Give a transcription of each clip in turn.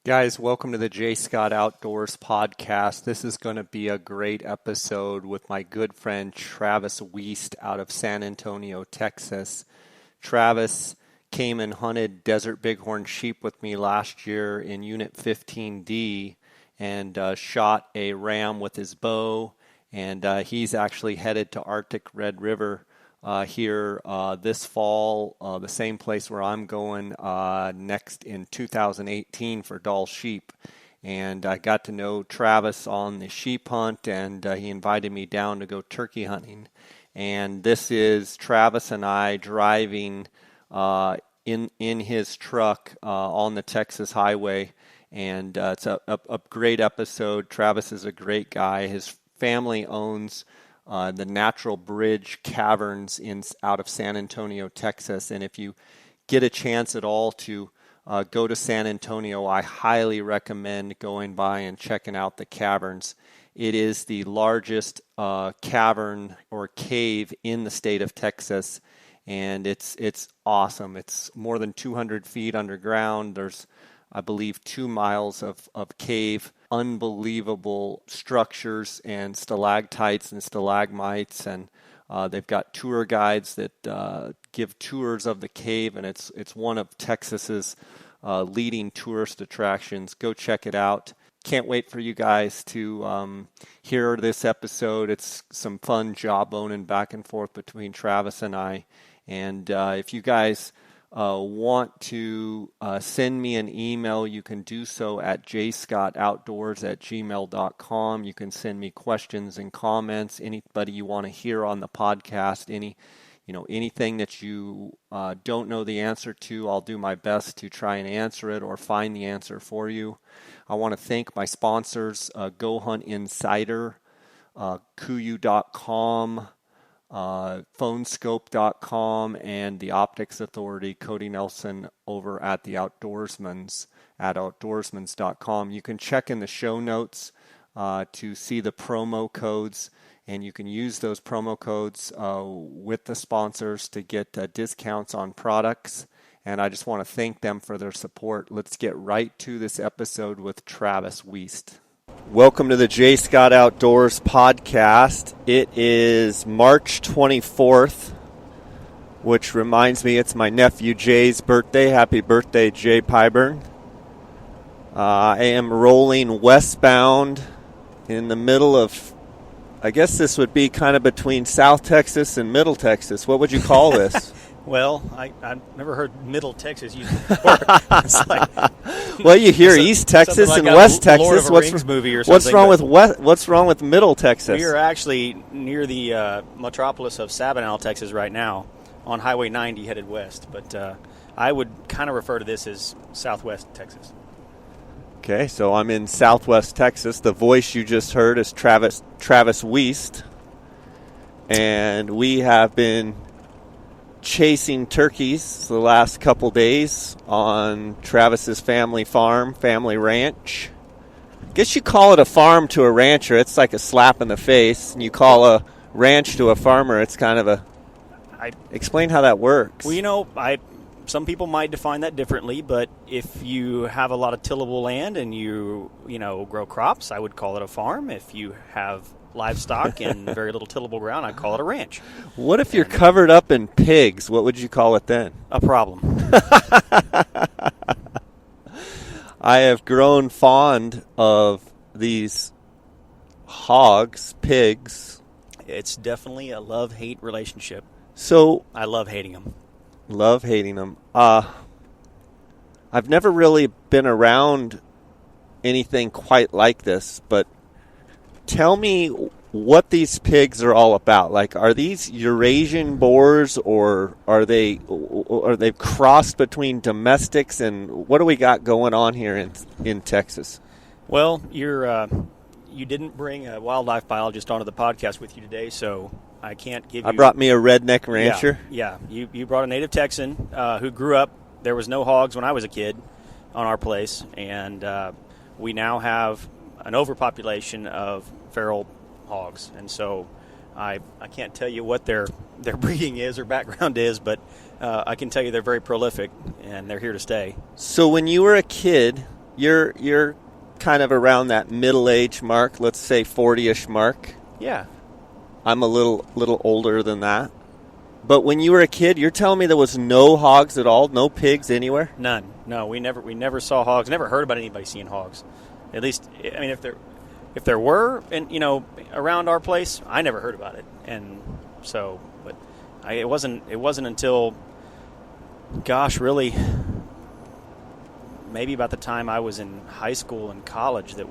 Guys, welcome to the J. Scott Outdoors podcast. This is going to be a great episode with my good friend Travis Wuest out of San Antonio, Texas. Travis came and hunted desert bighorn sheep with me last year in Unit 15D and shot a ram with his bow. And he's actually headed to Arctic Red River here this fall, the same place where I'm going next in 2018 for Dall sheep. And I got to know Travis on the sheep hunt, and he invited me down to go turkey hunting. And this is Travis and I driving in his truck on the Texas highway. And it's a great episode. Travis is a great guy. His family owns the Natural Bridge Caverns out of San Antonio, Texas. And if you get a chance at all to go to San Antonio, I highly recommend going by and checking out the caverns. It is the largest cavern or cave in the state of Texas, and it's awesome. It's more than 200 feet underground. There's, I believe, 2 miles of cave, unbelievable structures and stalactites and stalagmites, and they've got tour guides that give tours of the cave, and it's one of Texas's leading tourist attractions. Go check it out. Can't wait for you guys to hear this episode. It's some fun jawboning back and forth between Travis and I, and if you guys want to send me an email, you can do so at jscottoutdoors@gmail.com. You can send me questions and comments, anybody you want to hear on the podcast, anything that you don't know the answer to. I'll do my best to try and answer it or find the answer for you. I want to thank my sponsors, Go Hunt Insider, Kuiu.com, phonescope.com, and the Optics Authority, Cody Nelson over at the Outdoorsmans at outdoorsmans.com. You can check in the show notes to see the promo codes, and you can use those promo codes with the sponsors to get discounts on products. And I just want to thank them for their support. Let's get right to this episode with Travis Wuest. Welcome to the J. Scott Outdoors podcast. It is March 24th, which reminds me it's my nephew Jay's birthday. Happy birthday, Jay Pyburn. I am rolling westbound in the middle of, I guess this would be kind of between South Texas and Middle Texas. What would you call this? Well, I've never heard Middle Texas used before. It's like, well, you hear East Texas like and West Texas. Lord of a Rings movie or what's something. What's wrong with Middle Texas? We are actually near the metropolis of Sabinal, Texas, right now, on Highway 90 headed west. But I would kind of refer to this as Southwest Texas. Okay, so I'm in Southwest Texas. The voice you just heard is Travis Wuest, and we have been chasing turkeys the last couple days on Travis's family farm, family ranch. I guess you call it a farm to a rancher. It's like a slap in the face. And you call a ranch to a farmer, it's kind of explain how that works. Well, some people might define that differently, but if you have a lot of tillable land and you grow crops, I would call it a farm. If you have livestock and very little tillable ground, I call it a ranch. What if you're covered up in pigs? What would you call it then? A problem. I have grown fond of these hogs, pigs. It's definitely a love-hate relationship. So I love hating them. Love hating them. I've never really been around anything quite like this, but tell me what these pigs are all about. Like, are these Eurasian boars, or are they crossed between domestics, and what do we got going on here in Texas? Well, you didn't bring a wildlife biologist onto the podcast with you today, so I can't give you... I brought me a redneck rancher. Yeah. You brought a native Texan who grew up. There was no hogs when I was a kid on our place, and we now have an overpopulation of feral hogs, and so I can't tell you what their breeding is or background is, but I can tell you they're very prolific and they're here to stay. So when you were a kid, you're kind of around that middle age mark, let's say 40-ish mark. Yeah. I'm a little older than that. But when you were a kid, you're telling me there was no hogs at all, no pigs anywhere? None. No, we never saw hogs. Never heard about anybody seeing hogs. At least, I mean, if there were, and around our place, I never heard about it. And so, but it wasn't until, gosh, really, maybe about the time I was in high school and college that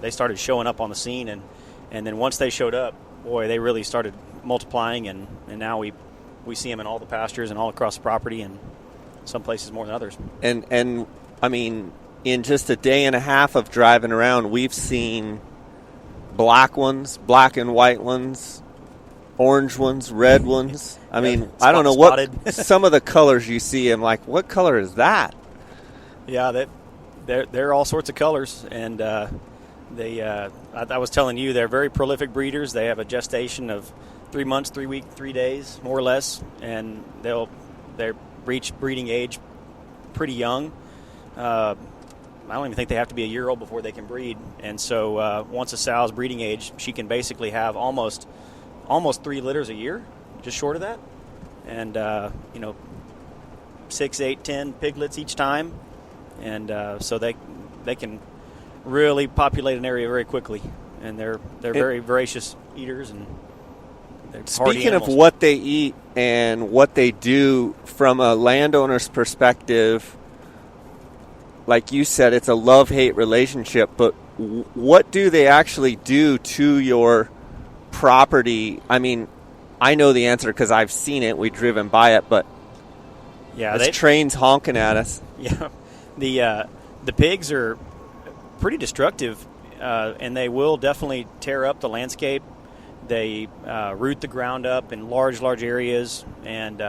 they started showing up on the scene, and then once they showed up, boy, they really started multiplying, and now we see them in all the pastures and all across the property, and some places more than others. And I mean, in just a day and a half of driving around, we've seen black ones, black and white ones, orange ones, red ones. I mean, I don't know what some of the colors you see. I'm like, what color is that? Yeah, they're all sorts of colors, and I was telling you, they're very prolific breeders. They have a gestation of 3 months, 3 weeks, 3 days, more or less, and they reach breeding age pretty young. I don't even think they have to be a year old before they can breed. And so once a sow's breeding age, she can basically have almost 3 litters a year, just short of that. And 6, 8, 10 piglets each time. And so they can really populate an area very quickly. And they're very voracious eaters, and speaking of what they eat and what they do from a landowner's perspective, like you said, it's a love-hate relationship, but what do they actually do to your property? I mean, I know the answer because I've seen it. We've driven by it, but trains honking at us. Yeah, the pigs are pretty destructive, and they will definitely tear up the landscape. They root the ground up in large areas, and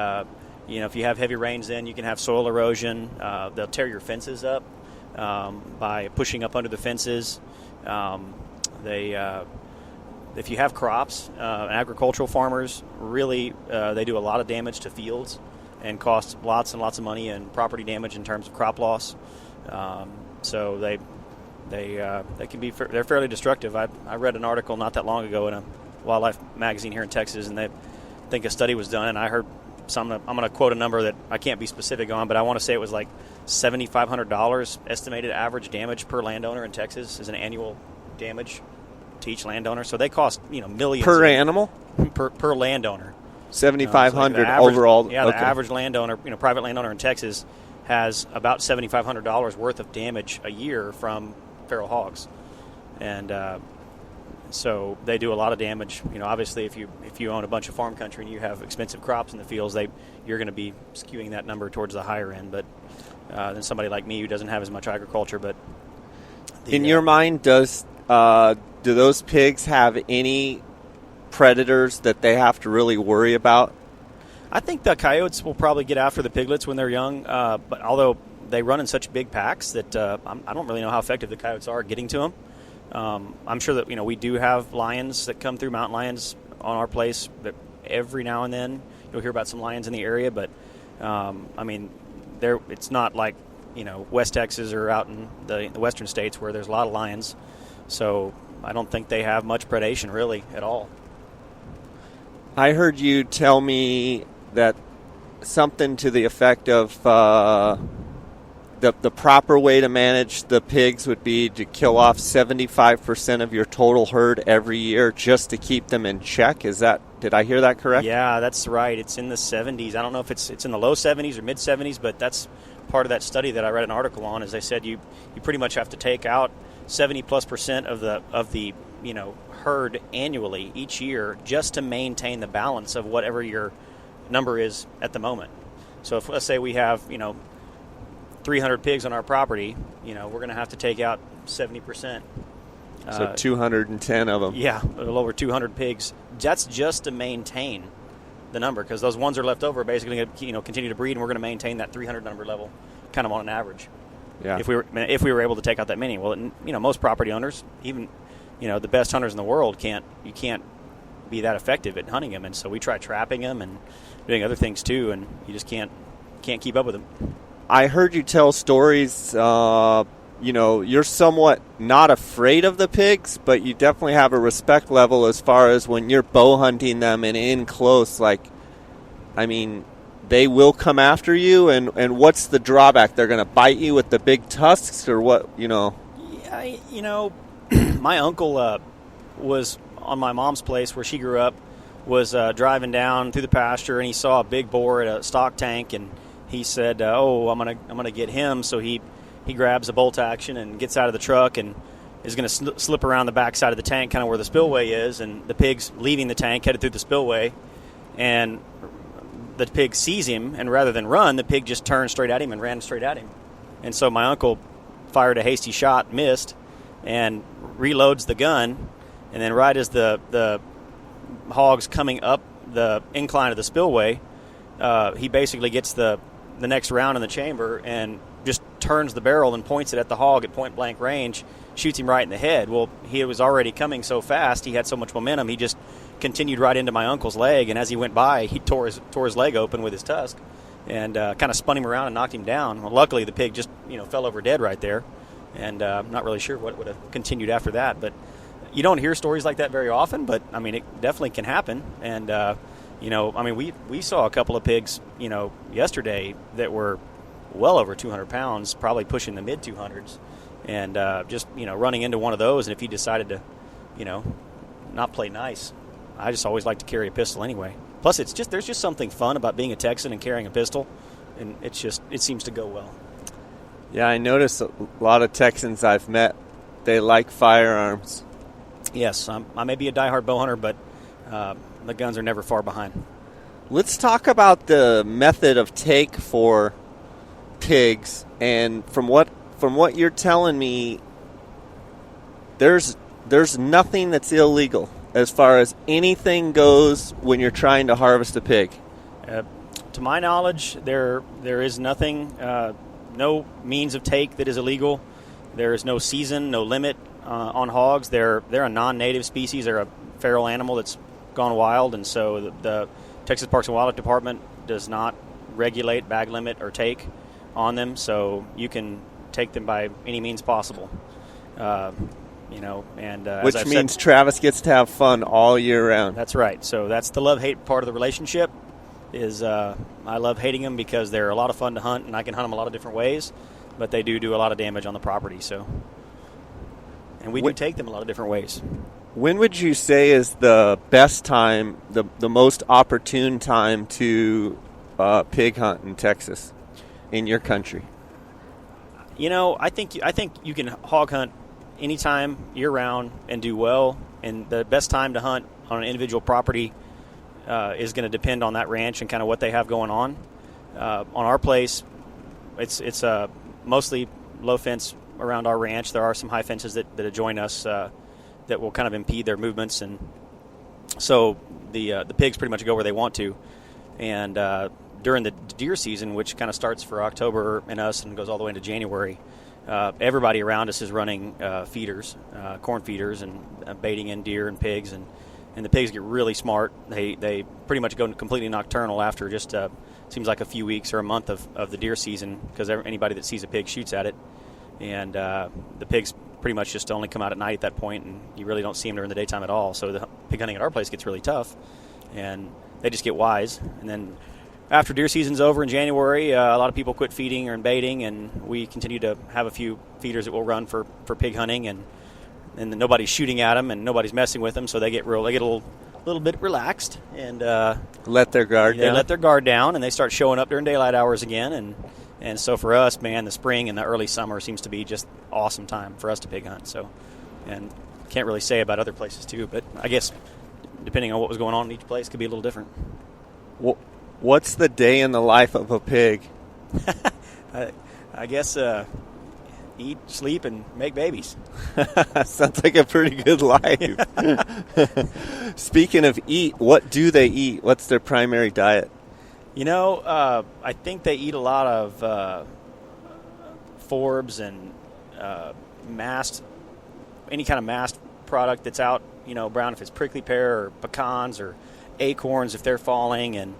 if you have heavy rains, then you can have soil erosion. They'll tear your fences up by pushing up under the fences. If you have crops, agricultural farmers, really they do a lot of damage to fields and cost lots and lots of money and property damage in terms of crop loss. So they can be they're fairly destructive. I read an article not that long ago in a wildlife magazine here in Texas, and they think a study was done, and I heard I'm going to quote a number that I can't be specific on, but I want to say it was like $7,500 estimated average damage per landowner in Texas is an annual damage to each landowner. So they cost millions per animal per landowner. $7,500 overall. Yeah, the average landowner, private landowner in Texas, has about $7,500 worth of damage a year from feral hogs, and so they do a lot of damage. Obviously, if you own a bunch of farm country and you have expensive crops in the fields, you're going to be skewing that number towards the higher end. But than somebody like me who doesn't have as much agriculture. But in your mind, do those pigs have any predators that they have to really worry about? I think the coyotes will probably get after the piglets when they're young, but although they run in such big packs that I don't really know how effective the coyotes are getting to them. I'm sure that we do have lions that come through, mountain lions on our place. That every now and then you'll hear about some lions in the area, but it's not like West Texas or out in the western states where there's a lot of lions. So I don't think they have much predation really at all. I heard you tell me that something to the effect of the proper way to manage the pigs would be to kill off 75% of your total herd every year just to keep them in check. Did I hear that correct? Yeah, that's right. It's in the 70s. I don't know if it's in the low 70s or mid 70s, but that's part of that study that I read an article on. Is they said you pretty much have to take out 70+% of the herd annually each year just to maintain the balance of whatever your number is at the moment. So if let's say we have 300 pigs on our property, we're going to have to take out 70%. So 210 of them. Yeah, a little over 200 pigs. That's just to maintain the number, because those ones that are left over are basically going to continue to breed, and we're going to maintain that 300 number level, kind of on an average. Yeah. If we were able to take out that many, well, most property owners, even the best hunters in the world, can't be that effective at hunting them, and so we try trapping them and doing other things too, and you just can't keep up with them. I heard you tell stories you're somewhat not afraid of the pigs, but you definitely have a respect level as far as when you're bow hunting them and in close. Like, I mean, they will come after you, and what's the drawback? They're going to bite you with the big tusks, or what? Yeah, my uncle was on my mom's place where she grew up. Was driving down through the pasture, and he saw a big boar at a stock tank, and he said, "Oh, I'm gonna get him." So he grabs a bolt action and gets out of the truck and is going to slip around the back side of the tank, kind of where the spillway is, and the pig's leaving the tank, headed through the spillway, and the pig sees him, and rather than run, the pig just turned straight at him and ran straight at him. And so my uncle fired a hasty shot, missed, and reloads the gun, and then right as the hog's coming up the incline of the spillway, he basically gets the next round in the chamber and just turns the barrel and points it at the hog at point blank range, shoots him right in the head. Well, he was already coming so fast, he had so much momentum, he just continued right into my uncle's leg, and as he went by, he tore his leg open with his tusk and kind of spun him around and knocked him down. Well, luckily the pig just fell over dead right there, and I'm not really sure what would have continued after that. But you don't hear stories like that very often, but I mean, it definitely can happen. And we saw a couple of pigs yesterday that were well over 200 pounds, probably pushing the mid 200s, and just running into one of those. And if he decided to not play nice, I just always like to carry a pistol anyway. Plus, there's just something fun about being a Texan and carrying a pistol, and it seems to go well. Yeah, I notice a lot of Texans I've met, they like firearms. Yes, I may be a diehard bow hunter, but the guns are never far behind. Let's talk about the method of take for pigs. And from what you're telling me, there's nothing that's illegal as far as anything goes when you're trying to harvest a pig. To my knowledge, there is nothing, no means of take that is illegal. There is no season, no limit on hogs. They're a non-native species. They're a feral animal that's gone wild, and so the Texas Parks and Wildlife Department does not regulate, bag limit, or take on them. So you can take them by any means possible. Which means Travis gets to have fun all year round. That's right. So that's the love-hate part of the relationship. Is I love hating them because they're a lot of fun to hunt, and I can hunt them a lot of different ways, but they do a lot of damage on the property. So, and we do take them a lot of different ways. When would you say is the best time, the most opportune time to pig hunt in Texas, in your country? I think you can hog hunt anytime, year-round, and do well. And the best time to hunt on an individual property is going to depend on that ranch and kind of what they have going on. On our place, it's mostly low fence around our ranch. There are some high fences that adjoin us that will kind of impede their movements, and so the pigs pretty much go where they want to. And during the deer season, which kind of starts for October and us and goes all the way into January, everybody around us is running feeders, corn feeders, and baiting in deer and pigs, and the pigs get really smart. They pretty much go completely nocturnal after just seems like a few weeks or a month of the deer season, because anybody that sees a pig shoots at it, and the pigs pretty much just only come out at night at that point, and you really don't see them during the daytime at all. So the pig hunting at our place gets really tough, and they just get wise. And then after deer season's over in January, a lot of people quit feeding and baiting, and we continue to have a few feeders that will run for pig hunting, and nobody's shooting at them and nobody's messing with them, so they get a little bit relaxed and let their guard down. They let their guard down, and they start showing up during daylight hours again. And so for us, man, the spring and the early summer seems to be just awesome time for us to pig hunt. So, and can't really say about other places too, but I guess depending on what was going on in each place could be a little different. What's the day in the life of a pig? I guess eat, sleep, and make babies. Sounds like a pretty good life. Speaking of eat, what do they eat? What's their primary diet? I think they eat a lot of forbs and any kind of mast product that's out, brown, if it's prickly pear or pecans or acorns if they're falling, and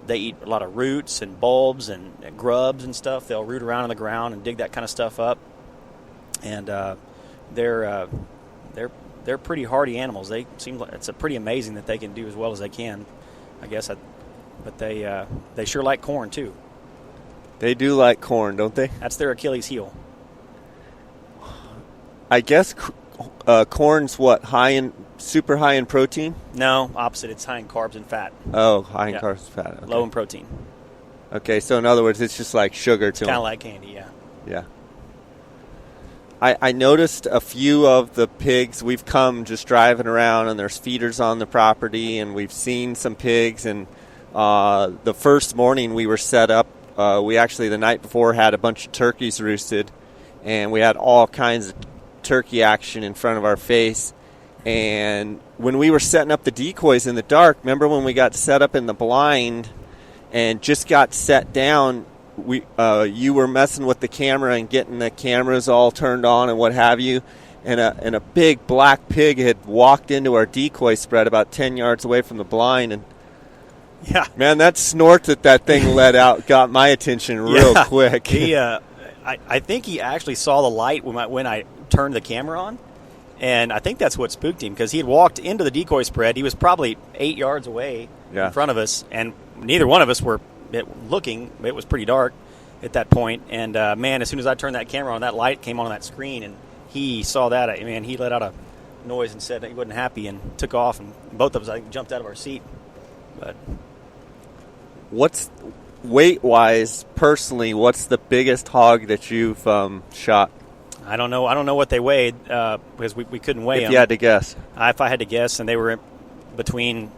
they eat a lot of roots and bulbs and grubs and stuff. They'll root around in the ground and dig that kind of stuff up. and they're pretty hardy animals. They seem like it's pretty amazing that they can do as well as they can, I guess. But they sure like corn too. They do like corn, don't they? That's their Achilles heel. I guess corn's what, super high in protein? No, opposite. It's high in carbs and fat. Oh, high in carbs and fat. Okay. Low in protein. Okay, so in other words, it's just like sugar to them. Kind of like candy, yeah. Yeah. I noticed a few of the pigs. We've come just driving around, and there's feeders on the property, and we've seen some pigs. And the first morning we were set up, we actually the night before had a bunch of turkeys roosted, and we had all kinds of turkey action in front of our face. And when we were setting up the decoys in the dark, remember when we got set up in the blind and just got set down, you were messing with the camera and getting the cameras all turned on and what have you, and a big black pig had walked into our decoy spread about 10 yards away from the blind, and yeah, man, that snort that thing let out got my attention real quick. I think he actually saw the light when I turned the camera on, and I think that's what spooked him, because he had walked into the decoy spread. He was probably 8 yards away in front of us, and neither one of us were looking. It was pretty dark at that point, and man, as soon as I turned that camera on, that light came on that screen, and he saw that. Man, he let out a noise and said he wasn't happy and took off, and both of us, I think, jumped out of our seat. But what's weight-wise, personally, what's the biggest hog that you've shot? I don't know. I don't know what they weighed because we couldn't weigh them. If you had to guess. If I had to guess, and they were between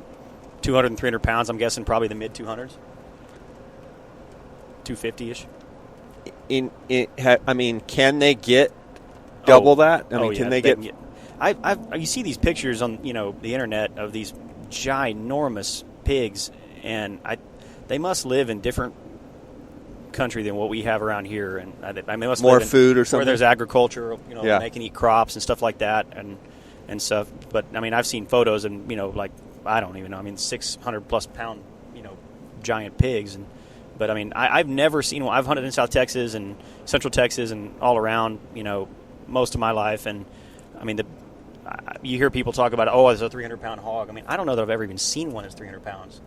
200 and 300 pounds, I'm guessing probably the mid-200s. 250-ish. I mean, can they get double that? I mean, can they get? You see these pictures on the internet of these ginormous pigs, and they must live in different country than what we have around here, and they must more live in food or something where there's agriculture, they can eat crops and stuff like that, and stuff. But I mean, I've seen photos, and like I don't even know. I mean, 600+ pound giant pigs, but I mean, I've never seen one. I've hunted in South Texas and Central Texas and all around most of my life, and I mean you hear people talk about there's a 300-pound hog. I mean, I don't know that I've ever even seen one that's 300 pounds.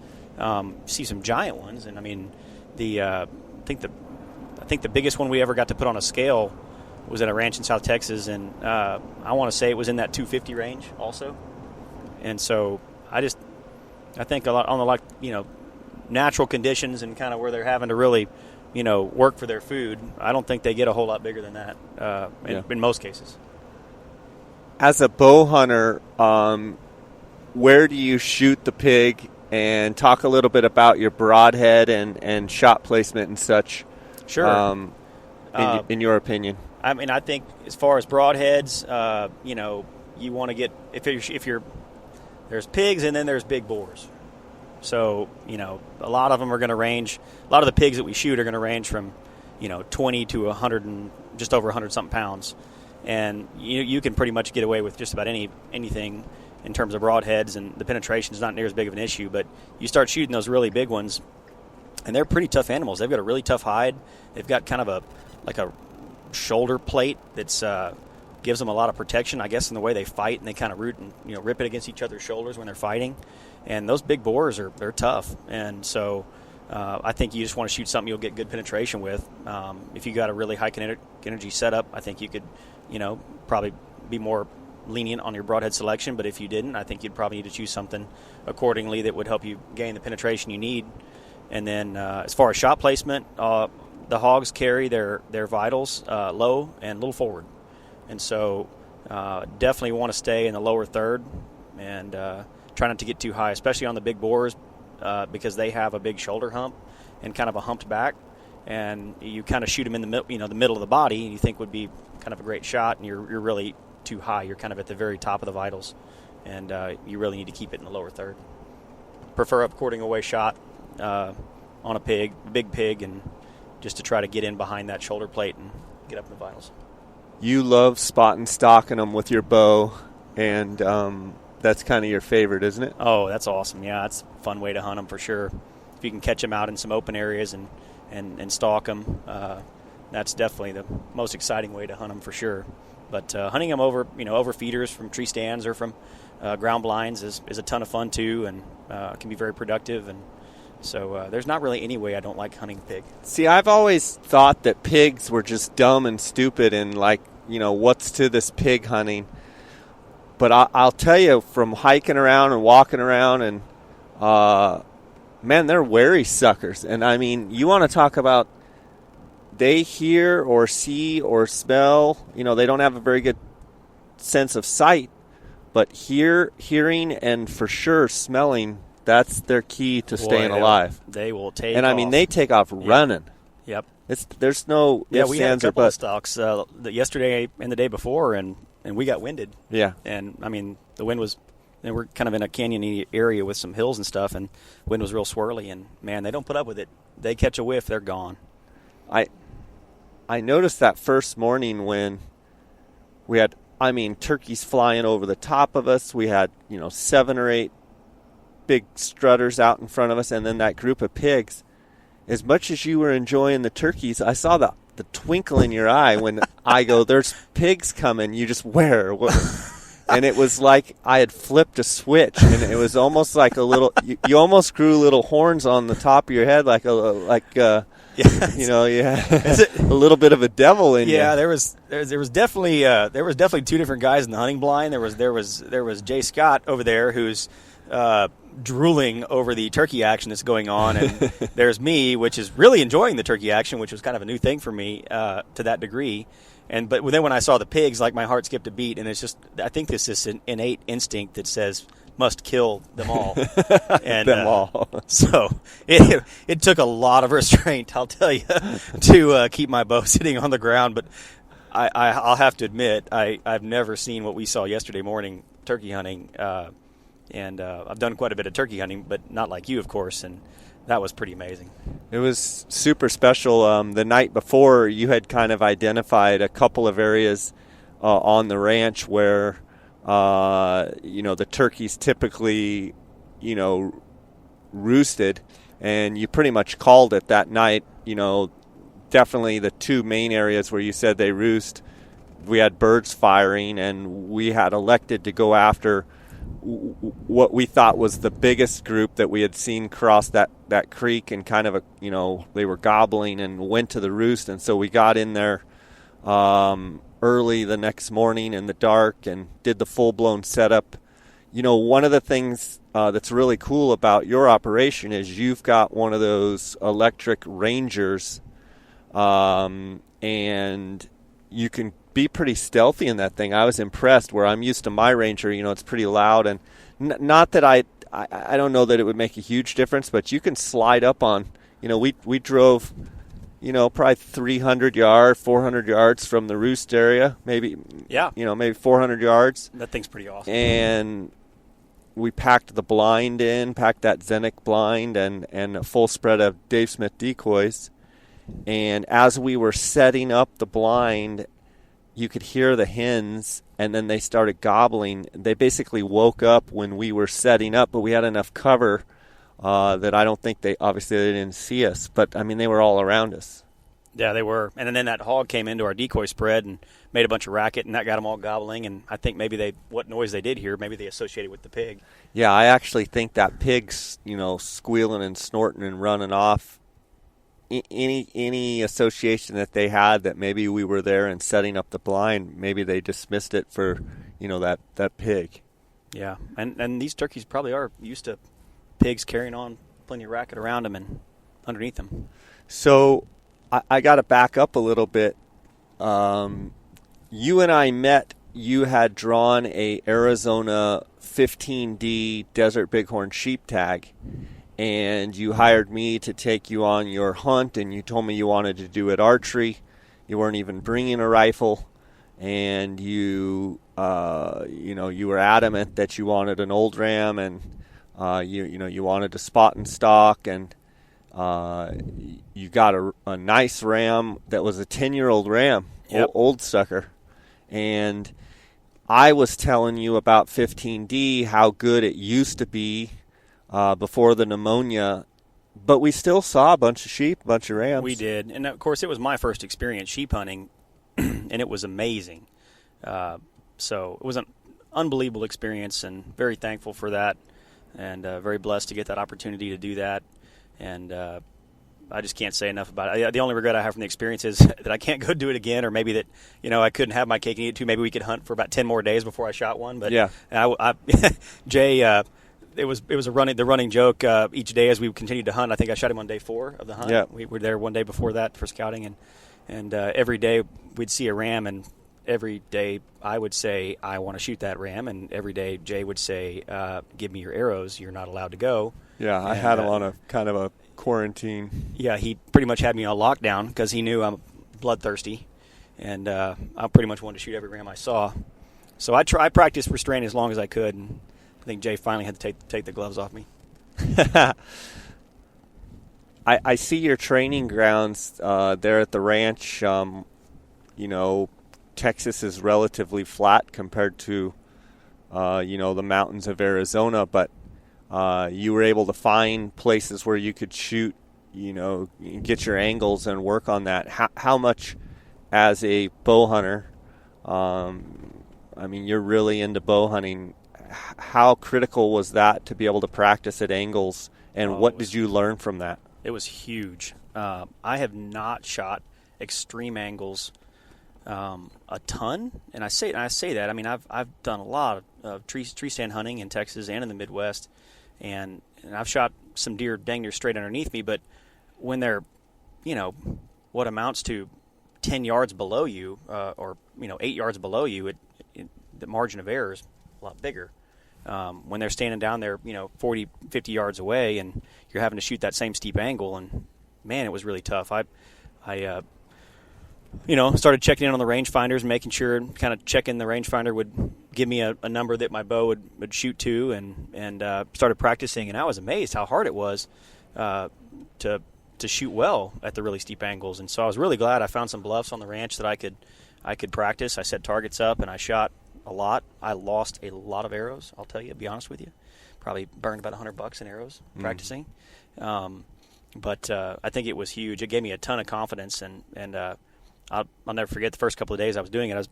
See some giant ones, and I mean I think the biggest one we ever got to put on a scale was at a ranch in South Texas, and I want to say it was in that 250 range also. And so I think a lot on the natural conditions and kind of where they're having to really work for their food. I don't think they get a whole lot bigger than that in most cases. As a bow hunter, where do you shoot the pig? And talk a little bit about your broadhead and shot placement and such. Sure. In your opinion. I mean, I think as far as broadheads, you want to get if you're there's pigs and then there's big boars. So a lot of them are going to range. A lot of the pigs that we shoot are going to range from 20 to 100 and just over 100 something pounds, and you can pretty much get away with just about anything in terms of broadheads, and the penetration is not near as big of an issue. But you start shooting those really big ones, and they're pretty tough animals. They've got a really tough hide. They've got kind of a shoulder plate that's gives them a lot of protection, I guess, in the way they fight, and they kind of root and rip it against each other's shoulders when they're fighting. And those big boars they're tough, and so I think you just want to shoot something you'll get good penetration with. If you got a really high kinetic energy setup, I think you could probably be more lenient on your broadhead selection, but if you didn't, I think you'd probably need to choose something accordingly that would help you gain the penetration you need. And then as far as shot placement, the hogs carry their vitals low and a little forward, and so definitely want to stay in the lower third and try not to get too high, especially on the big boars, because they have a big shoulder hump and kind of a humped back, and you kind of shoot them in the middle of the body, and you think would be kind of a great shot, and you're really too high. You're kind of at the very top of the vitals, and you really need to keep it in the lower third. Prefer a quartering away shot on a big pig, and just to try to get in behind that shoulder plate and get up in the vitals. You love spot and stalking them with your bow, and that's kind of your favorite, isn't it? Oh, that's awesome. Yeah, it's a fun way to hunt them for sure. If you can catch them out in some open areas and stalk them, that's definitely the most exciting way to hunt them for sure. But hunting them over, over feeders from tree stands or from ground blinds is a ton of fun too, and can be very productive. And so there's not really any way I don't like hunting pig. See, I've always thought that pigs were just dumb and stupid and what's to this pig hunting? But I'll tell you, from hiking around and walking around, and man, they're wary suckers. And I mean, you want to talk about they hear or see or smell. They don't have a very good sense of sight, but hearing, and for sure smelling. That's their key to staying alive. They will take off. And they take off running. Yep. There's no ifs, we had ands, a or couple of buts. stalks yesterday and the day before, and we got winded. Yeah. And, I mean, the wind was – and we're kind of in a canyon area with some hills and stuff, and wind was real swirly. And, man, they don't put up with it. They catch a whiff, they're gone. I noticed that first morning when we had, turkeys flying over the top of us. We had, 7 or 8 big strutters out in front of us, and then that group of pigs. As much as you were enjoying the turkeys, I saw the twinkle in your eye when I go, there's pigs coming. You just, where? And it was like I had flipped a switch, and it was almost like a little, you almost grew little horns on the top of your head, you had a little bit of a devil in you. Yeah, there was definitely 2 different guys in the hunting blind. There was Jay Scott over there who's drooling over the turkey action that's going on, and there's me, which is really enjoying the turkey action, which was kind of a new thing for me to that degree. But then when I saw the pigs, like, my heart skipped a beat, and it's just, I think this is an innate instinct that says must kill them all. And them all. So it took a lot of restraint, I'll tell you, to keep my bow sitting on the ground. But I'll have to admit, I've never seen what we saw yesterday morning turkey hunting. And I've done quite a bit of turkey hunting, but not like you, of course, and that was pretty amazing. It was super special. The night before, you had kind of identified a couple of areas on the ranch where, the turkeys typically, roosted, and you pretty much called it that night. Definitely the 2 main areas where you said they roost, we had birds firing, and we had elected to go after what we thought was the biggest group that we had seen cross that creek, and kind of they were gobbling and went to the roost. And so we got in there early the next morning in the dark and did the full-blown setup. One of the things that's really cool about your operation is you've got one of those electric Rangers, and you can be pretty stealthy in that thing. I was impressed. Where I'm used to my Ranger, it's pretty loud, and not that I don't know that it would make a huge difference, but you can slide up on. We drove, probably 300 yards, 400 yards from the roost area, maybe. Yeah. Maybe 400 yards. That thing's pretty awesome. And we packed the blind in, packed that Zenic blind, and a full spread of Dave Smith decoys. And as we were setting up the blind, you could hear the hens, and then they started gobbling. They basically woke up when we were setting up, but we had enough cover that I don't think they didn't see us. But, they were all around us. Yeah, they were. And then that hog came into our decoy spread and made a bunch of racket, and that got them all gobbling. And I think maybe what noise they did hear, maybe they associated with the pig. Yeah, I actually think that pig's, squealing and snorting and running off. Any association that they had that maybe we were there and setting up the blind, maybe they dismissed it for, that pig. Yeah, and these turkeys probably are used to pigs carrying on plenty of racket around them and underneath them. So I got to back up a little bit. You and I met. You had drawn a Arizona 15D Desert Bighorn sheep tag, and you hired me to take you on your hunt, and you told me you wanted to do it archery. You weren't even bringing a rifle, and you were adamant that you wanted an old ram, and you wanted to spot and stalk, and you got a nice ram that was a 10-year-old ram, yep. Old sucker, and I was telling you about 15D, how good it used to be before the pneumonia, But we still saw a bunch of sheep, a bunch of rams. We did. And, of course, it was my first experience sheep hunting, and it was amazing. So it was an unbelievable experience, and very thankful for that, and very blessed to get that opportunity to do that. And I just can't say enough about it. The only regret I have from the experience is that I can't go do it again, or maybe that, I couldn't have my cake and eat it too. Maybe we could hunt for about 10 more days before I shot one. But yeah, Jay, it was the running joke each day as we continued to hunt. I think I shot him on day 4 of the hunt. Yeah. We were there one day before that for scouting, and every day we'd see a ram, and every day I would say, I want to shoot that ram, and every day Jay would say, give me your arrows, you're not allowed to go. Yeah, I had him on a kind of a quarantine. Yeah, he pretty much had me on lockdown because he knew I'm bloodthirsty, and I pretty much wanted to shoot every ram I saw. So I practiced restraint as long as I could, and I think Jay finally had to take the gloves off me. I see your training grounds there at the ranch. Texas is relatively flat compared to, the mountains of Arizona, but you were able to find places where you could shoot, get your angles and work on that. How much, as a bow hunter, you're really into bow hunting. How critical was that to be able to practice at angles, and what did you learn from that? It was huge. I have not shot extreme angles a ton, and I say that. I've done a lot of tree stand hunting in Texas and in the Midwest, and I've shot some deer dang near straight underneath me. But when they're, what amounts to 10 yards below you, or 8 yards below you, the margin of error is a lot bigger. When they're standing down there, 40, 50 yards away, and you're having to shoot that same steep angle, and man, it was really tough. I started checking in on the rangefinders, making sure, kind of checking the rangefinder would give me a number that my bow would shoot to, and started practicing, and I was amazed how hard it was to shoot well at the really steep angles. And so I was really glad I found some bluffs on the ranch that I could practice. I set targets up, and I shot a lot. I lost a lot of arrows, I'll tell you, to be honest with you. Probably burned about $100 in arrows practicing. But I think it was huge. It gave me a ton of confidence, and I'll never forget the first couple of days I was doing it.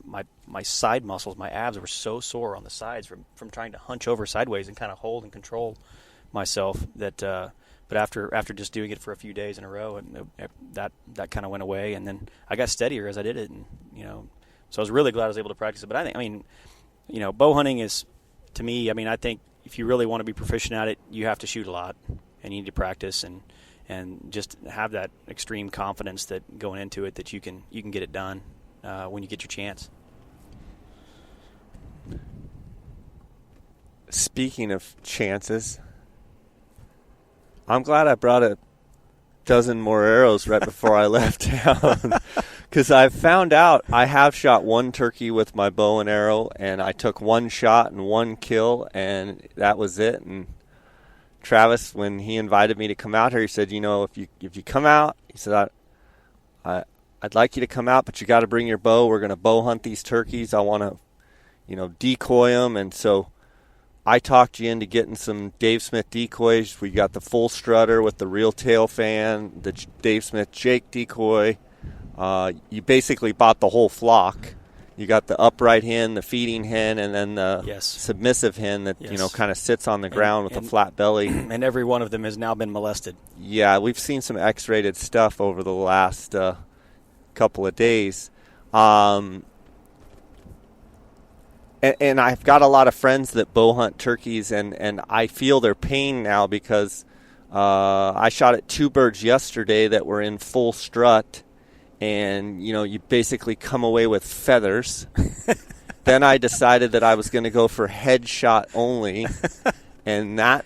My side muscles, my abs were so sore on the sides from trying to hunch over sideways and kind of hold and control myself that. But after just doing it for a few days in a row, and that kind of went away, and then I got steadier as I did it, and so I was really glad I was able to practice it. But I think, bow hunting is, to me, I think if you really want to be proficient at it, you have to shoot a lot, and you need to practice and just have that extreme confidence that going into it that you can get it done when you get your chance. Speaking of chances, I'm glad I brought a dozen more arrows right before I left town, because I found out I have shot one turkey with my bow and arrow, and I took one shot and one kill, and that was it. And Travis, when he invited me to come out here, he said, if you come out, he said, I'd like you to come out, but you got to bring your bow. We're going to bow hunt these turkeys. I want to, decoy them. And so I talked you into getting some Dave Smith decoys. We got the full strutter with the real tail fan, the Dave Smith Jake decoy. You basically bought the whole flock. You got the upright hen, the feeding hen, and then the submissive hen that kind of sits on the ground with a flat belly. And every one of them has now been molested. Yeah, we've seen some X-rated stuff over the last couple of days. And I've got a lot of friends that bow hunt turkeys, and I feel their pain now because I shot at 2 birds yesterday that were in full strut, and, you basically come away with feathers. Then I decided that I was going to go for headshot only, and that,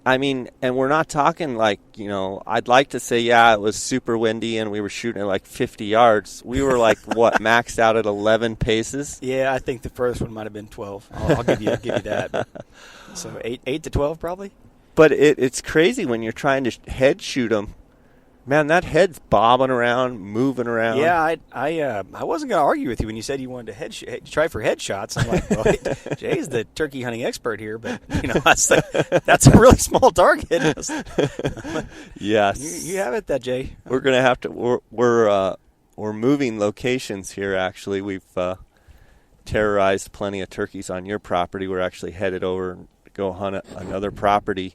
and we're not talking like, I'd like to say, yeah, it was super windy and we were shooting at like 50 yards. We were like, maxed out at 11 paces? Yeah, I think the first one might have been 12. I'll give you that. So 8 to 12 probably? But it's crazy when you're trying to head shoot them. Man, that head's bobbing around, moving around. Yeah, I wasn't going to argue with you when you said you wanted to try for headshots. I'm like, well, Jay's the turkey hunting expert here, but that's a really small target. Yes, you have it, that Jay. We're gonna have to. We're moving locations here. Actually, we've terrorized plenty of turkeys on your property. We're actually headed over to go hunt another property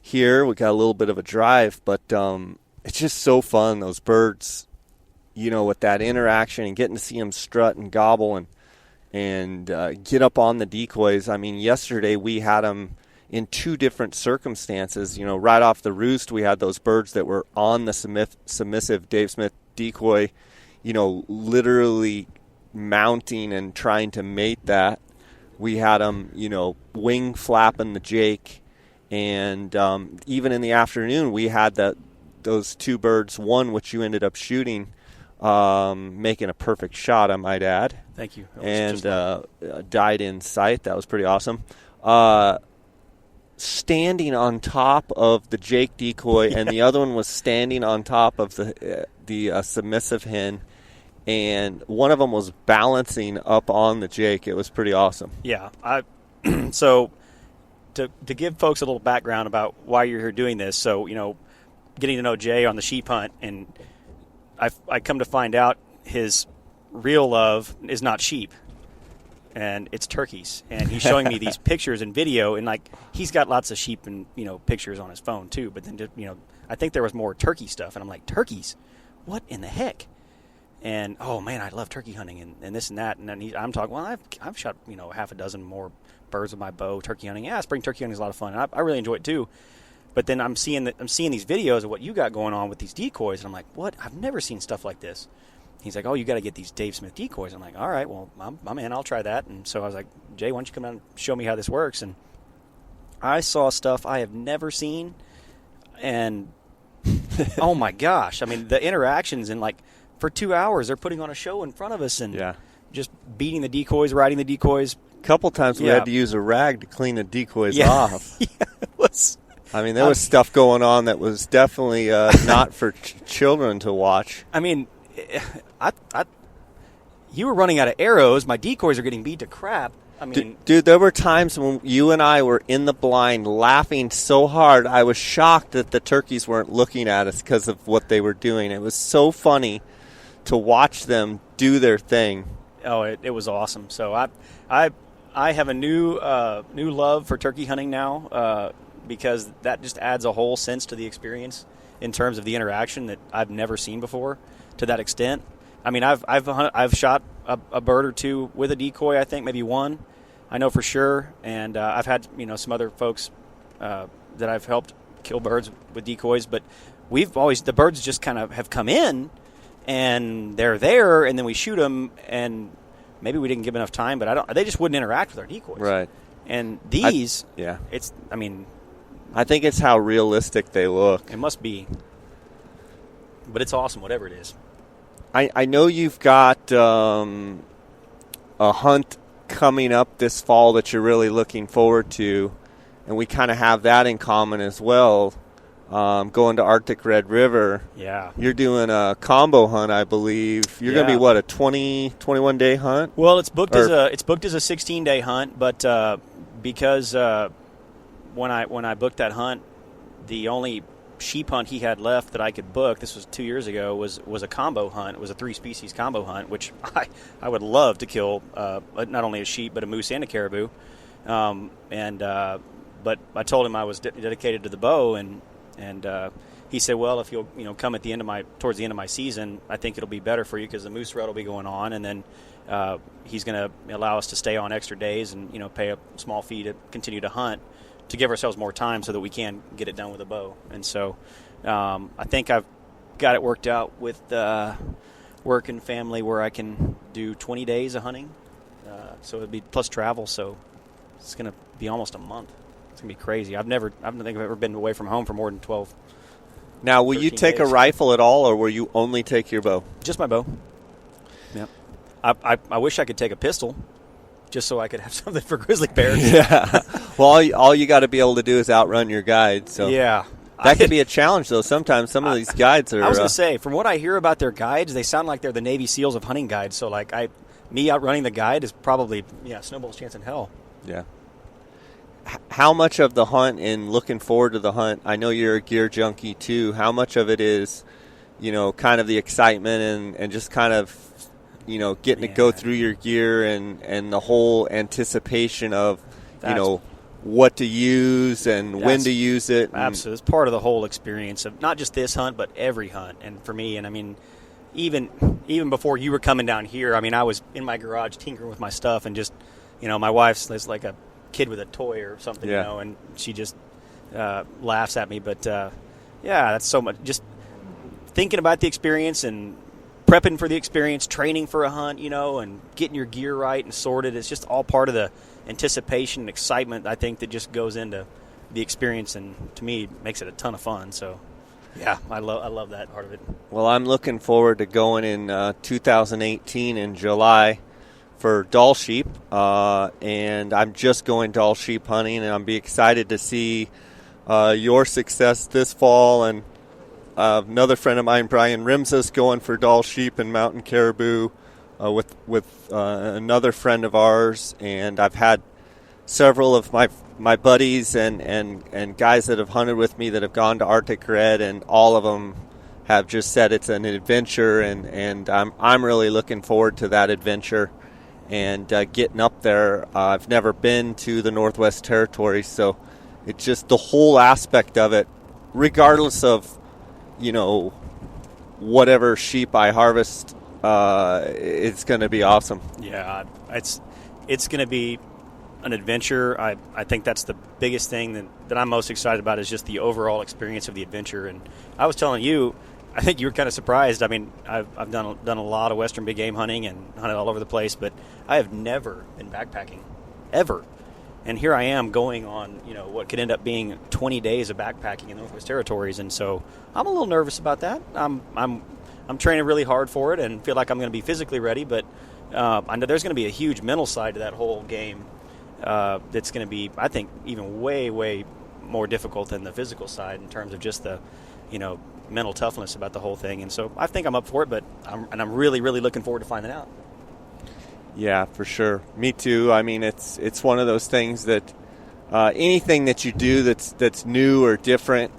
here. We got a little bit of a drive, but it's just so fun. Those birds, with that interaction and getting to see them strut and gobble and get up on the decoys. I mean, yesterday we had them in two different circumstances. Right off the roost, we had those birds that were on the submissive Dave Smith decoy, literally mounting and trying to mate that. We had them, wing flapping the Jake. And even in the afternoon, we had those two birds, one which you ended up shooting, making a perfect shot, I might add. Thank you. And died in sight. That was pretty awesome. Standing on top of the Jake decoy, and the other one was standing on top of the submissive hen, and one of them was balancing up on the Jake. It was pretty awesome. Yeah. So to give folks a little background about why you're here doing this, so, getting to know Jay on the sheep hunt, and I come to find out his real love is not sheep, and it's turkeys. And he's showing me these pictures and video, and he's got lots of sheep and pictures on his phone too. But then I think there was more turkey stuff, and I'm like, turkeys, what in the heck? And oh man, I love turkey hunting and this and that. And then I'm talking, well, I've shot half a dozen more birds with my bow turkey hunting. Yeah, spring turkey hunting is a lot of fun. I really enjoy it too. But then I'm seeing these videos of what you got going on with these decoys, and I'm like, what? I've never seen stuff like this. He's like, oh, you got to get these Dave Smith decoys. I'm like, all right, well, I'm in. I'll try that. And so I was like, Jay, why don't you come down and show me how this works? And I saw stuff I have never seen, and oh my gosh, I mean, the interactions, and for 2 hours they're putting on a show in front of us, and just beating the decoys, riding the decoys. A couple times we had to use a rag to clean the decoys off. Yeah, it was. I mean, there was stuff going on that was definitely not for children to watch. I mean, you were running out of arrows. My decoys are getting beat to crap. I mean, dude, there were times when you and I were in the blind laughing so hard, I was shocked that the turkeys weren't looking at us because of what they were doing. It was so funny to watch them do their thing. Oh, it was awesome. So I have a new love for turkey hunting now. Because that just adds a whole sense to the experience in terms of the interaction that I've never seen before to that extent. I mean, I've shot a bird or two with a decoy. I think maybe one, I know for sure. And I've had some other folks that I've helped kill birds with decoys. But the birds just kind of have come in, and they're there, and then we shoot them, and maybe we didn't give enough time, but they just wouldn't interact with our decoys. Right. And these, I think it's how realistic they look. It must be. But it's awesome, whatever it is. I know you've got a hunt coming up this fall that you're really looking forward to, and we kind of have that in common as well, going to Arctic Red River. Yeah. You're doing a combo hunt, I believe. You're going to be, a 21-day hunt? Well, it's booked as a 16-day hunt, but because when I booked that hunt, the only sheep hunt he had left that I could book, this was 2 years ago, was a combo hunt. It was a 3-species combo hunt, which I would love to kill, not only a sheep but a moose and a caribou. But I told him I was dedicated to the bow, and he said, well, if you'll come at towards the end of my season, I think it'll be better for you because the moose rut will be going on, and then he's going to allow us to stay on extra days and pay a small fee to continue to hunt, to give ourselves more time so that we can get it done with a bow. And so I think I've got it worked out with work and family where I can do 20 days of hunting. So it'd be plus travel, so it's going to be almost a month. It's going to be crazy. I don't think I've ever been away from home for more than 12. Now, will you take days. a rifle at all, or will you only take your bow? Just my bow. Yeah. I wish I could take a pistol, just so I could have something for grizzly bears. Yeah. Well, all you got to be able to do is outrun your guide. So yeah. That could be a challenge, though. Sometimes some of these guides are... I was going to say, from what I hear about their guides, they sound like they're the Navy SEALs of hunting guides. So, like, me outrunning the guide is probably, snowball's chance in hell. Yeah. How much of the hunt and looking forward to the hunt, I know you're a gear junkie, too. How much of it is, kind of the excitement and just kind of, getting to go through your gear and the whole anticipation of, what to use and when to use it. Absolutely. It's part of the whole experience of not just this hunt, but every hunt. And for me, and I mean, even before you were coming down here, I mean, I was in my garage tinkering with my stuff and just, my wife's like a kid with a toy or something, and she just laughs at me. But, that's so much. Just thinking about the experience and prepping for the experience, training for a hunt, and getting your gear right and sorted. It's just all part of the anticipation and excitement, I think, that just goes into the experience, and to me makes it a ton of fun. So I love that part of it. Well, I'm looking forward to going in 2018 in July for Dall sheep, and I'm just going Dall sheep hunting, and I'm be excited to see your success this fall. And another friend of mine, Brian Rimsa's going for Dall sheep and mountain caribou with another friend of ours, and I've had several of my buddies and guys that have hunted with me that have gone to Arctic Red, and all of them have just said it's an adventure, and I'm really looking forward to that adventure and getting up there. I've never been to the Northwest Territories, so it's just the whole aspect of it, regardless of whatever sheep I harvest. It's going to be awesome. Yeah, it's going to be an adventure. I think that's the biggest thing that I'm most excited about, is just the overall experience of the adventure. And I was telling you, I think you were kind of surprised. I mean, I've done a lot of Western big game hunting and hunted all over the place, but I have never been backpacking, ever. And here I am going on, what could end up being 20 days of backpacking in the Northwest Territories, and so I'm a little nervous about that. I'm training really hard for it and feel like I'm going to be physically ready, but I know there's going to be a huge mental side to that whole game that's going to be, I think, even way, way more difficult than the physical side in terms of just the, mental toughness about the whole thing. And so I think I'm up for it, but I'm really, really looking forward to finding out. Yeah, for sure. Me too. I mean, it's one of those things that anything that you do that's new or different,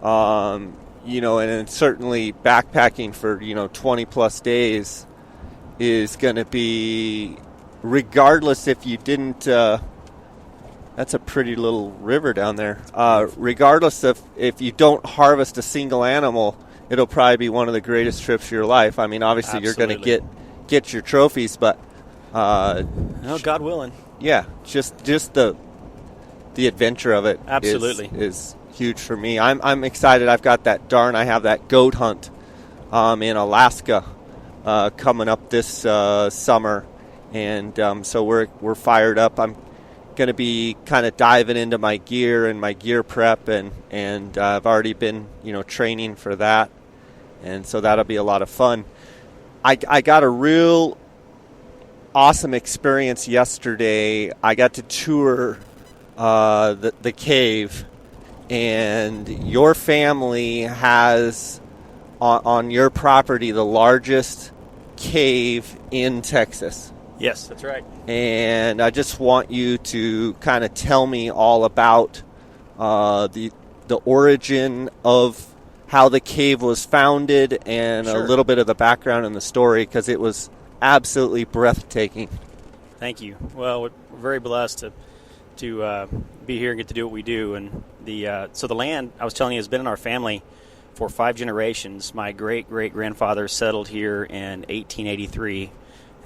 and it's certainly backpacking for 20 plus days is going to be, regardless if you didn't. That's a pretty little river down there. Regardless of if you don't harvest a single animal, it'll probably be one of the greatest trips of your life. I mean, obviously Absolutely. You're going to get your trophies, but God willing. Yeah, just the adventure of it. Absolutely is huge for me. I'm excited. I've got I have that goat hunt in Alaska coming up this summer, and so we're fired up. I'm going to be kind of diving into my gear and my gear prep, and I've already been training for that, and so that'll be a lot of fun. I got a real awesome experience yesterday. I got to tour the cave, and your family has on your property the largest cave in Texas. Yes, that's right. And I just want you to kind of tell me all about the origin of how the cave was founded and Sure. a little bit of the background and the story, because it was absolutely breathtaking. Thank you. Well, we're very blessed to be here and get to do what we do. And so the land, I was telling you, has been in our family for 5 generations. My great-great-grandfather settled here in 1883.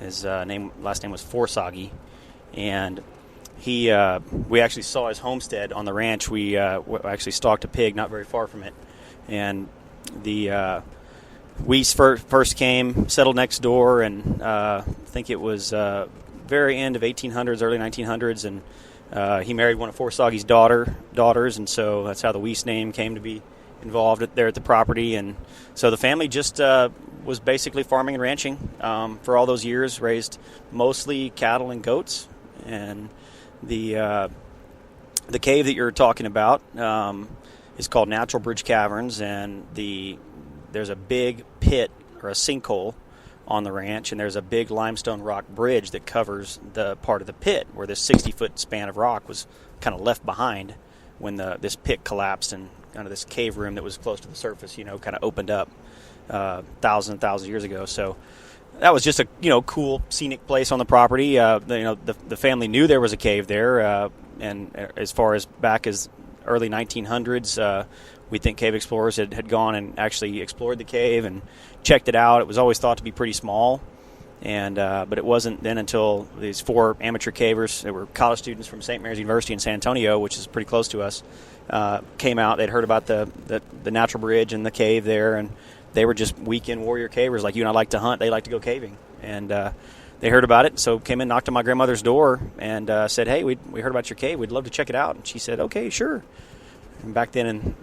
His last name was Forsagi, and we actually saw his homestead on the ranch. We actually stalked a pig not very far from it, and the Wuest first came, settled next door, and I think it was very end of 1800s, early 1900s, and he married one of Forsagi's daughters, and so that's how the Wuest name came to be involved there at the property. And so the family just was basically farming and ranching for all those years, raised mostly cattle and goats. And the cave that you're talking about is called Natural Bridge Caverns, and there's a big pit or a sinkhole on the ranch, and there's a big limestone rock bridge that covers the part of the pit where this 60-foot span of rock was kind of left behind when this pit collapsed, and kind of this cave room that was close to the surface, kind of opened up thousands and thousands of years ago. So that was just a cool scenic place on the property. The family knew there was a cave there, and as far as back as early 1900s, we think cave explorers had gone and actually explored the cave and checked it out. It was always thought to be pretty small, and but it wasn't then until these 4 amateur cavers that were college students from St. Mary's University in San Antonio, which is pretty close to us, came out. They'd heard about the natural bridge and the cave there, and they were just weekend warrior cavers like you and I like to hunt. They like to go caving, and they heard about it, so came in, knocked on my grandmother's door, and said, "Hey, we heard about your cave. We'd love to check it out." And she said, "Okay, sure." And back then,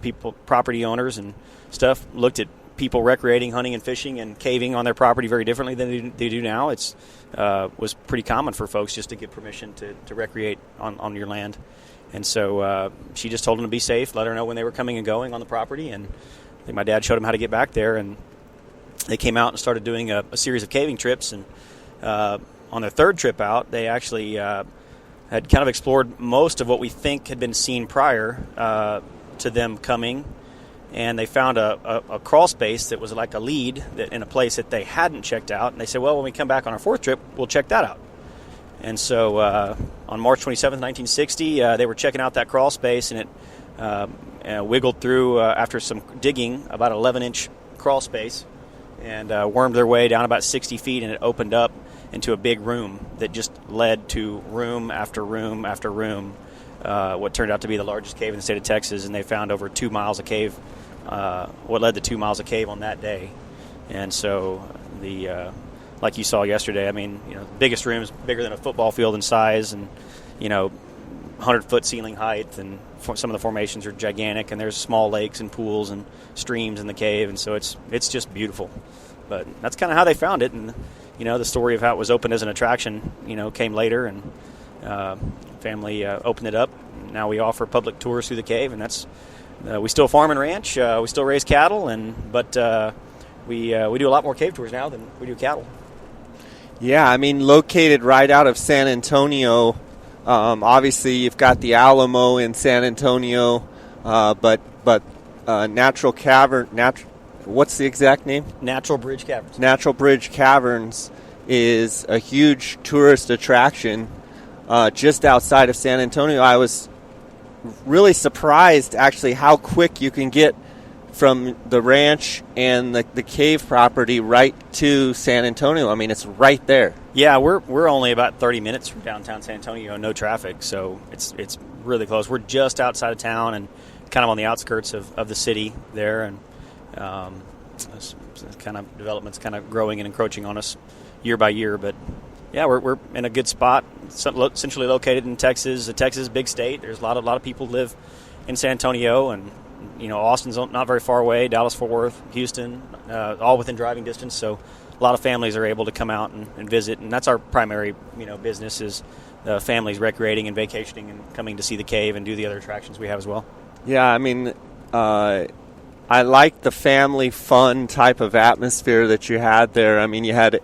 people, property owners and stuff looked at people recreating, hunting and fishing and caving on their property very differently than they do now. It's was pretty common for folks just to get permission to recreate on your land. And so she just told them to be safe, let her know when they were coming and going on the property. And I think my dad showed them how to get back there. And they came out and started doing a series of caving trips. And on their 3rd trip out, they actually had kind of explored most of what we think had been seen prior to them coming, and they found a crawl space that was like a lead that in a place that they hadn't checked out, and they said, well, when we come back on our 4th trip, we'll check that out. And so on March 27th, 1960, they were checking out that crawl space, and it wiggled through, after some digging, about an 11-inch crawl space, and wormed their way down about 60 feet, and it opened up into a big room that just led to room after room after room, what turned out to be the largest cave in the state of Texas, and they found over 2 miles of cave, what led to 2 miles of cave on that day. And so like you saw yesterday, the biggest room is bigger than a football field in size, and 100-foot ceiling height, and some of the formations are gigantic, and there's small lakes and pools and streams in the cave, and so it's just beautiful. But that's kind of how they found it, and the story of how it was opened as an attraction, came later, and family opened it up. Now we offer public tours through the cave, and that's we still farm and ranch, we still raise cattle, but we do a lot more cave tours now than we do cattle. Yeah, located right out of San Antonio. Obviously, you've got the Alamo in San Antonio, but Natural Cavern. What's the exact name? Natural Bridge Caverns. Natural Bridge Caverns is a huge tourist attraction just outside of San Antonio. I was really surprised, actually, how quick you can get from the ranch and the cave property right to San Antonio. It's right there. Yeah, we're only about 30 minutes from downtown San Antonio, no traffic, so it's really close. We're just outside of town and kind of on the outskirts of the city there, and kind of development's kind of growing and encroaching on us year by year. But yeah, we're in a good spot, centrally located in Texas. Texas is a big state. There's a lot of people live in San Antonio, and Austin's not very far away. Dallas, Fort Worth, Houston, all within driving distance. So a lot of families are able to come out and visit, and that's our primary business is families recreating and vacationing and coming to see the cave and do the other attractions we have as well. Yeah, I like the family fun type of atmosphere that you had there. You had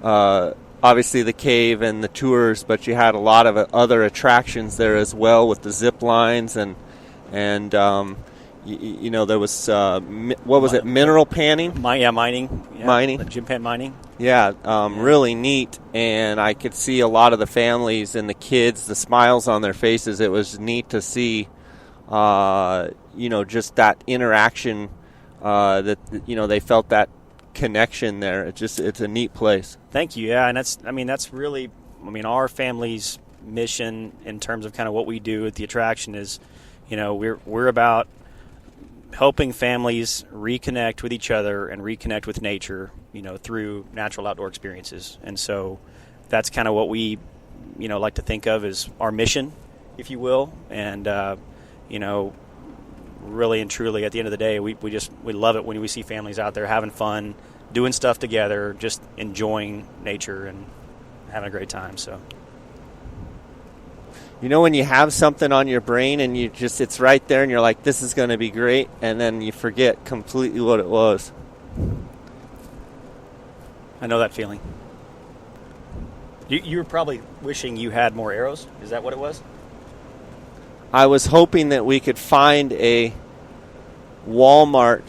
obviously the cave and the tours, but you had a lot of other attractions there as well with the zip lines and there was what was it? Mineral panning? Mining. Yeah, mining. Gym pan mining. Yeah, really neat. And I could see a lot of the families and the kids, the smiles on their faces. It was neat to see. Just that interaction, that they felt that connection there. It's a neat place. Thank you. Yeah, and that's really, our family's mission in terms of kind of what we do at the attraction is, we're about helping families reconnect with each other and reconnect with nature, through natural outdoor experiences. And so that's kind of what we, like to think of as our mission, if you will. And really and truly, at the end of the day, we love it when we see families out there having fun, doing stuff together, just enjoying nature and having a great time. So, You know when you have something on your brain and it's right there and you're like, this is going to be great, and then you forget completely what it was. I know that feeling. You were probably wishing you had more arrows. Is that what it was? I was hoping that we could find a Walmart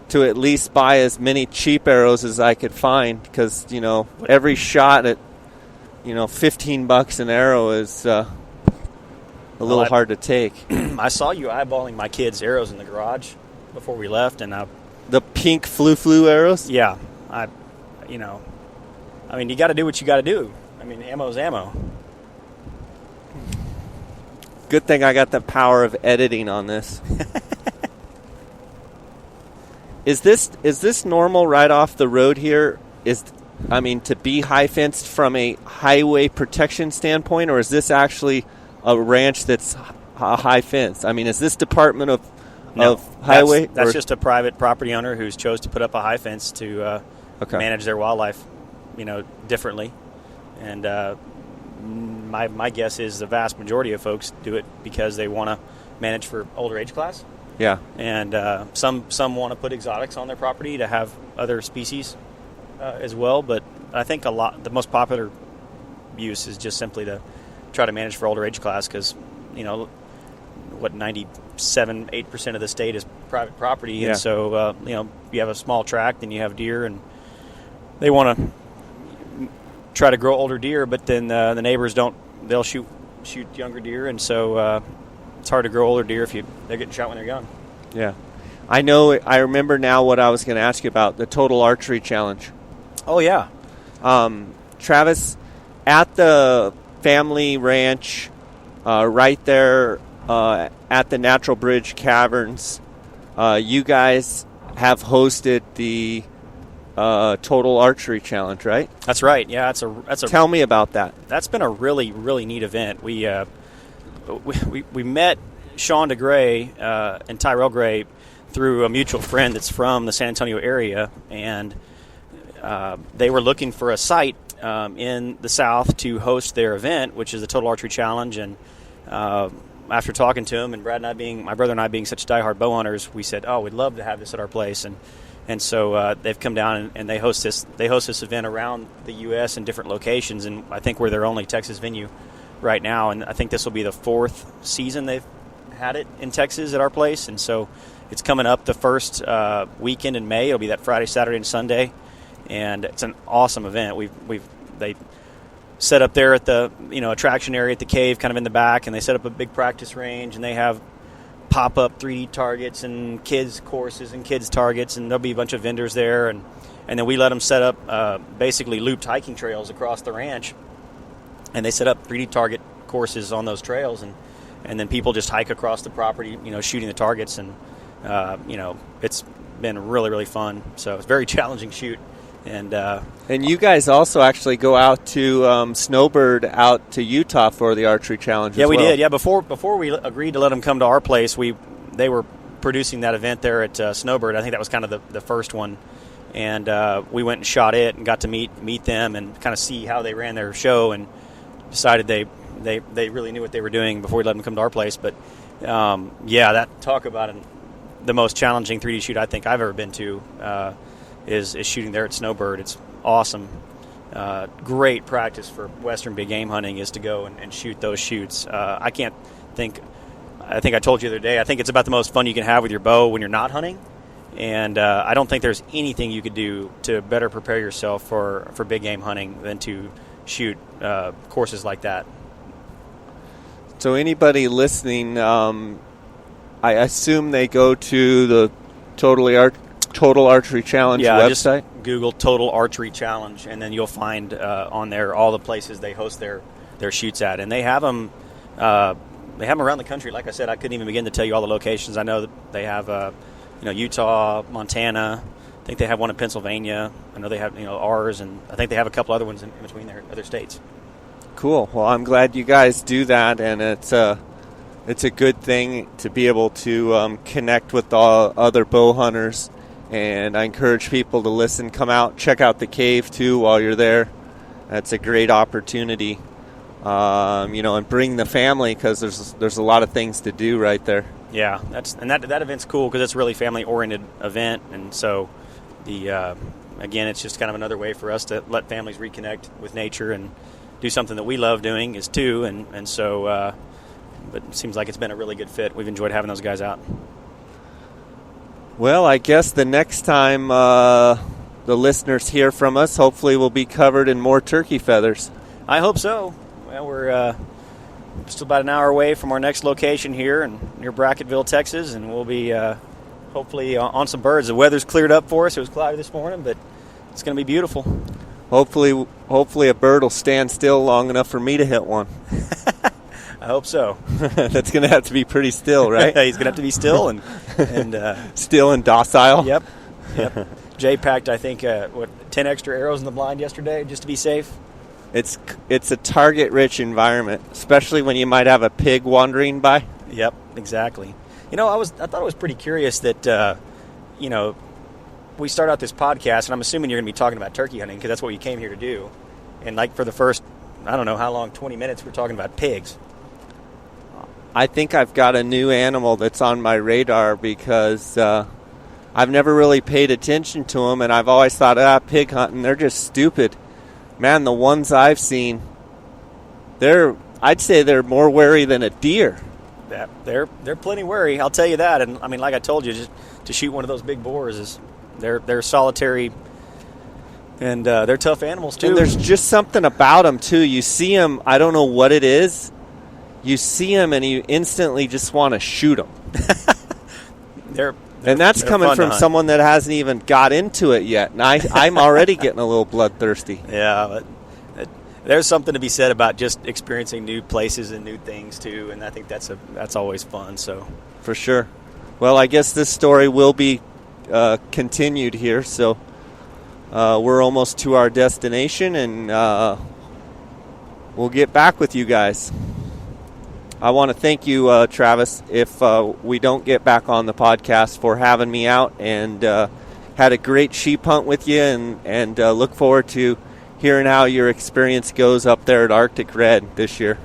to at least buy as many cheap arrows as I could find, because, every shot at, $15 an arrow is a little hard to take. I saw you eyeballing my kids' arrows in the garage before we left, and the pink flu arrows? Yeah. You got to do what you got to do. Ammo's ammo. Good thing I got the power of editing on this. Is this normal right off the road here? To be high fenced from a highway protection standpoint, or is this actually a ranch that's a high fence? Is this Department of Highway? That's just a private property owner who's chose to put up a high fence to manage their wildlife, differently. And my guess is the vast majority of folks do it because they want to manage for older age class. Yeah. And some want to put exotics on their property to have other species as well. But I think the most popular use is just simply to try to manage for older age class, because 97-8% of the state is private property. Yeah. And so you have a small tract and you have deer, and they want to try to grow older deer, but then the neighbors they'll shoot younger deer, and so it's hard to grow older deer if they're getting shot when they're young. Yeah. I remember now what I was going to ask you about, the Total Archery Challenge. Oh, yeah. Travis, at the family ranch right there at the Natural Bridge Caverns, you guys have hosted the Total Archery Challenge, right? That's right. Yeah, that's a. Tell me about that. That's been a really, really neat event. We met Sean DeGray and Tyrell Gray through a mutual friend that's from the San Antonio area, and they were looking for a site in the South to host their event, which is the Total Archery Challenge. And after talking to him, and my brother and I being such diehard bow hunters, we said, "Oh, we'd love to have this at our place." And so they've come down and they host this event around the U.S. in different locations, and I think we're their only Texas venue right now. And I think this will be the 4th season they've had it in Texas at our place. And so it's coming up the first weekend in May. It'll be that Friday, Saturday, and Sunday, and it's an awesome event. They set up there at the attraction area at the cave, kind of in the back, and they set up a big practice range, and they have pop-up 3D targets and kids courses and kids targets, and there'll be a bunch of vendors there, and then we let them set up basically looped hiking trails across the ranch, and they set up 3D target courses on those trails, and then people just hike across the property, shooting the targets, and it's been really, really fun. So it's a very challenging shoot. And you guys also actually go out to Snowbird out to Utah for the archery challenge. Yeah, as well. We did. Yeah, before we agreed to let them come to our place, they were producing that event there at Snowbird. I think that was kind of the first one, and we went and shot it and got to meet them and kind of see how they ran their show, and decided they really knew what they were doing before we let them come to our place. But that talk about the most challenging 3D shoot I think I've ever been to. Is shooting there at Snowbird. It's awesome. Great practice for Western big game hunting is to go and shoot those shoots. I think I told you the other day, I think it's about the most fun you can have with your bow when you're not hunting. And I don't think there's anything you could do to better prepare yourself for big game hunting than to shoot courses like that. So anybody listening, I assume they go to the Total Archery Challenge website? Just Google Total Archery Challenge, and then you'll find on there all the places they host their shoots at. And they have them around the country. Like I said, I couldn't even begin to tell you all the locations. I know that they have Utah, Montana. I think they have one in Pennsylvania. I know they have ours, and I think they have a couple other ones in between their other states. Cool. Well, I'm glad you guys do that, and it's a good thing to be able to connect with the other bow hunters. And I encourage people to listen, come out, check out the cave too while you're there. That's a great opportunity. and bring the family, because there's a lot of things to do right there. Yeah, that event's cool because it's a really family-oriented event, and so again, it's just kind of another way for us to let families reconnect with nature and do something that we love doing and so but it seems like it's been a really good fit. We've enjoyed having those guys out. Well, I guess the next time the listeners hear from us, hopefully we'll be covered in more turkey feathers. I hope so. Well, we're still about an hour away from our next location here near Bracketville, Texas, and we'll be hopefully on some birds. The weather's cleared up for us. It was cloudy this morning, but it's going to be beautiful. Hopefully a bird will stand still long enough for me to hit one. I hope so. That's going to have to be pretty still, right? He's going to have to be still and still and docile. Yep. Jay packed, I think, 10 extra arrows in the blind yesterday just to be safe. It's a target-rich environment, especially when you might have a pig wandering by. Yep, exactly. I thought it was pretty curious that we start out this podcast, and I'm assuming you're going to be talking about turkey hunting because that's what you came here to do. And like for the first, I don't know how long, 20 minutes, we're talking about pigs. I think I've got a new animal that's on my radar because I've never really paid attention to them, and I've always thought, pig hunting, they're just stupid. Man, the ones I've seen, I'd say they're more wary than a deer. Yeah, they're plenty wary, I'll tell you that. And I mean, like I told you, just to shoot one of those big boars they're solitary, and they're tough animals too. And there's just something about them too. You see them, I don't know what it is. You see them and you instantly just want to shoot them. And that's coming from someone that hasn't even got into it yet. And I'm already getting a little bloodthirsty. Yeah, but there's something to be said about just experiencing new places and new things too, and I think that's always fun. So for sure. Well, I guess this story will be continued here. So we're almost to our destination, and we'll get back with you guys. I want to thank you, Travis, if we don't get back on the podcast, for having me out, and had a great sheep hunt with you, and look forward to hearing how your experience goes up there at Arctic Red this year.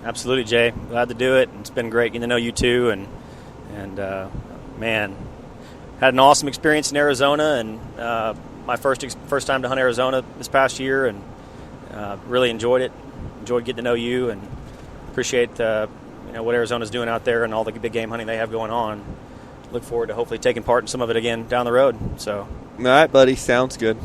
Absolutely, Jay. Glad to do it. It's been great getting to know you too, and man, had an awesome experience in Arizona, and my first time to hunt Arizona this past year, and really enjoyed it. Enjoyed getting to know you, and appreciate what Arizona's doing out there and all the big game hunting they have going on. Look forward to hopefully taking part in some of it again down the road. So, all right, buddy. Sounds good.